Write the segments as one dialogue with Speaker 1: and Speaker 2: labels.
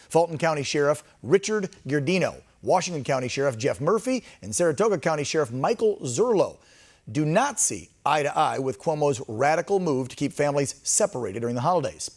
Speaker 1: Fulton County Sheriff Richard Giardino, Washington County Sheriff Jeff Murphy, and Saratoga County Sheriff Michael Zurlo do not see eye to eye with Cuomo's radical move to keep families separated during the holidays.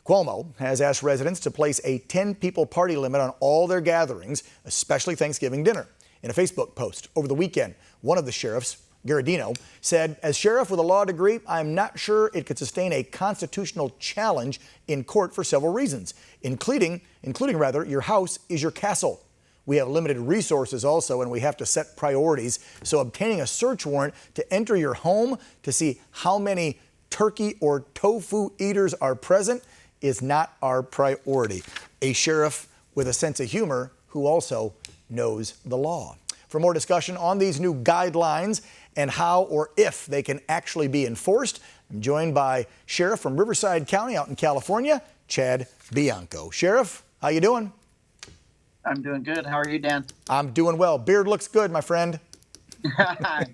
Speaker 1: Cuomo has asked residents to place a 10-people party limit on all their gatherings, especially Thanksgiving dinner. In a Facebook post over the weekend, one of the sheriffs, Giardino, said, "As sheriff with a law degree, I'm not sure it could sustain a constitutional challenge in court for several reasons, including your house is your castle. We have limited resources also, and we have to set priorities. So obtaining a search warrant to enter your home to see how many turkey or tofu eaters are present is not our priority." A sheriff with a sense of humor who also knows the law. For more discussion on these new guidelines and how or if they can actually be enforced, I'm joined by Sheriff from Riverside County out in California, Chad Bianco. Sheriff, how you doing?
Speaker 2: I'm doing good. How are you, Dan?
Speaker 1: I'm doing well. Beard looks good, my friend.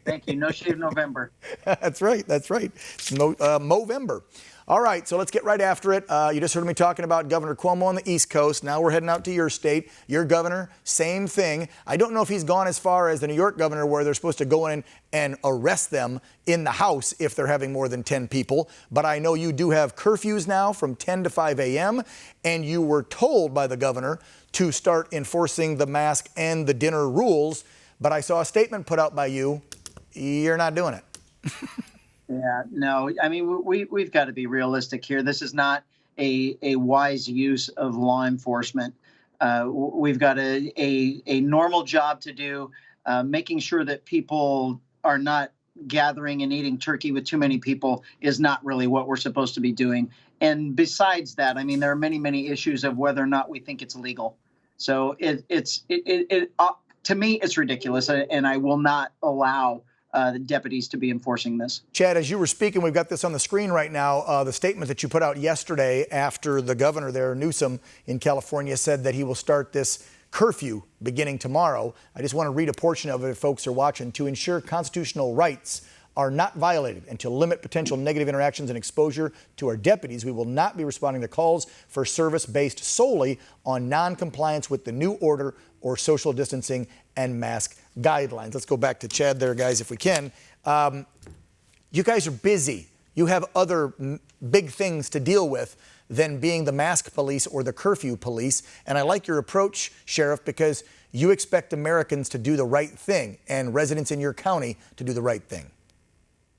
Speaker 2: Thank you. No shave November.
Speaker 1: That's right. That's right. It's Movember. All right, so let's get right after it. You just heard me talking about Governor Cuomo on the East Coast. Now we're heading out to your state. Your governor, same thing. I don't know if he's gone as far as the New York governor where they're supposed to go in and arrest them in the house if they're having more than 10 people. But I know you do have curfews now from 10 to 5 a.m. And you were told by the governor to start enforcing the mask and the dinner rules. But I saw a statement put out by you. You're not doing it.
Speaker 2: Yeah, no, I mean, we've got to be realistic here. This is not a wise use of law enforcement. We've got a normal job to do, making sure that people are not gathering and eating turkey with too many people is not really what we're supposed to be doing. And besides that, I mean, there are many issues of whether or not we think it's legal. So to me, it's ridiculous, and I will not allow the deputies to be enforcing this.
Speaker 1: Chad, as you were speaking, we've got this on the screen right now. The statement that you put out yesterday after the governor there, Newsom in California, said that he will start this curfew beginning tomorrow. I just want to read a portion of it if folks are watching. "To ensure constitutional rights are not violated and to limit potential negative interactions and exposure to our deputies, we will not be responding to calls for service based solely on non-compliance with the new order or social distancing and mask guidelines." Let's go back to Chad there, guys, if we can. You guys are busy. You have other big things to deal with than being the mask police or the curfew police. And I like your approach, Sheriff, because you expect Americans to do the right thing and residents in your county to do the right thing.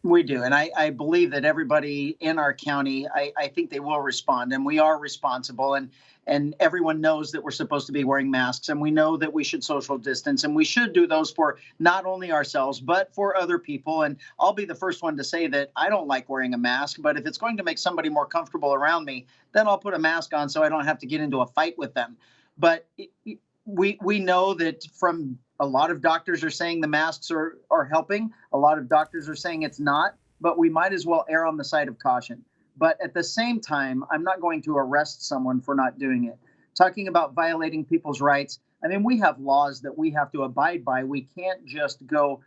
Speaker 2: We do. And I believe that everybody in our county, I think they will respond, and we are responsible. And everyone knows that we're supposed to be wearing masks, and we know that we should social distance, and we should do those for not only ourselves, but for other people. And I'll be the first one to say that I don't like wearing a mask, but if it's going to make somebody more comfortable around me, then I'll put a mask on so I don't have to get into a fight with them. But we know that from a lot of doctors are saying the masks are helping. A lot of doctors are saying it's not, but we might as well err on the side of caution. But at the same time, I'm not going to arrest someone for not doing it. Talking about violating people's rights, I mean, we have laws that we have to abide by. We can't just go,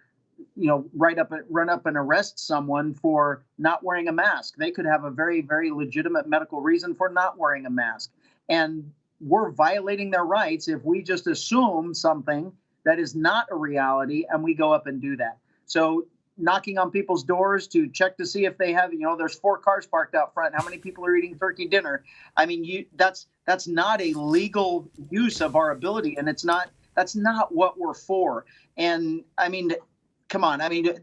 Speaker 2: run up and arrest someone for not wearing a mask. They could have a very legitimate medical reason for not wearing a mask. And we're violating their rights if we just assume something that is not a reality and we go up and do that. So knocking on people's doors to check to see if they have, there's 4 cars parked out front. How many people are eating turkey dinner? I mean, that's not a legal use of our ability, and that's not what we're for. And I mean, come on. I mean,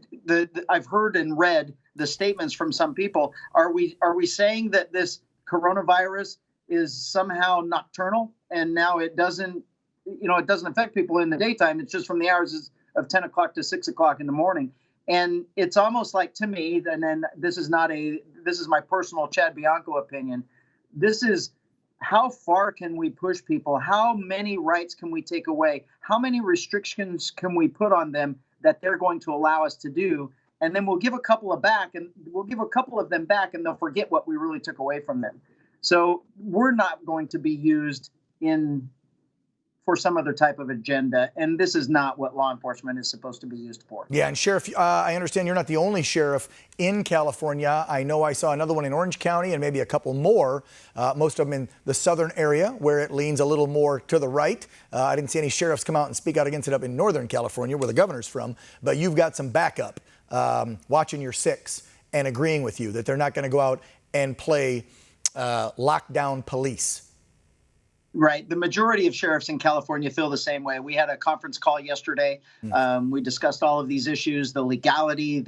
Speaker 2: I've heard and read the statements from some people. Are we saying that this coronavirus is somehow nocturnal and now it doesn't affect people in the daytime? It's just from the hours of 10 o'clock to 6 o'clock in the morning. And it's almost like, to me, and then this is my personal Chad Bianco opinion. This is, how far can we push people? How many rights can we take away? How many restrictions can we put on them that they're going to allow us to do? And then we'll give a couple of them back and they'll forget what we really took away from them. So we're not going to be used for some other type of agenda. And this is not what law enforcement is supposed to be used for.
Speaker 1: Yeah, and Sheriff, I understand you're not the only sheriff in California. I know I saw another one in Orange County and maybe a couple more, most of them in the southern area where it leans a little more to the right. I didn't see any sheriffs come out and speak out against it up in Northern California where the governor's from, but you've got some backup watching your six and agreeing with you that they're not going to go out and play lockdown police.
Speaker 2: Right. The majority of sheriffs in California feel the same way. We had a conference call yesterday. We discussed all of these issues: the legality,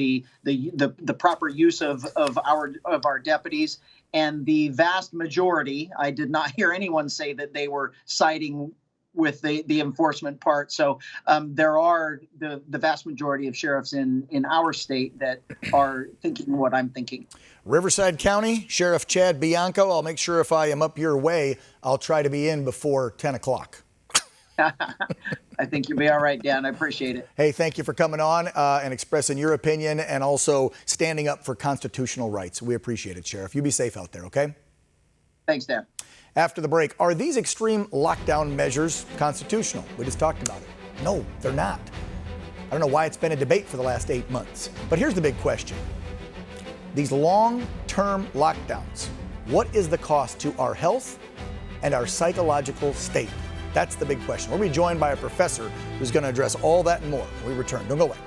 Speaker 2: the proper use of our deputies, and the vast majority. I did not hear anyone say that they were siding with the enforcement part. So there are the vast majority of sheriffs in our state that are thinking what I'm thinking.
Speaker 1: Riverside County, Sheriff Chad Bianco, I'll make sure if I am up your way, I'll try to be in before 10 o'clock.
Speaker 2: I think you'll be all right, Dan. I appreciate it.
Speaker 1: Hey, thank you for coming on and expressing your opinion and also standing up for constitutional rights. We appreciate it, Sheriff. You be safe out there, okay?
Speaker 2: Thanks, Dan.
Speaker 1: After the break, are these extreme lockdown measures constitutional? We just talked about it. No, they're not. I don't know why it's been a debate for the last 8 months. But here's the big question. These long-term lockdowns, what is the cost to our health and our psychological state? That's the big question. We'll be joined by a professor who's going to address all that and more when we return. Don't go away.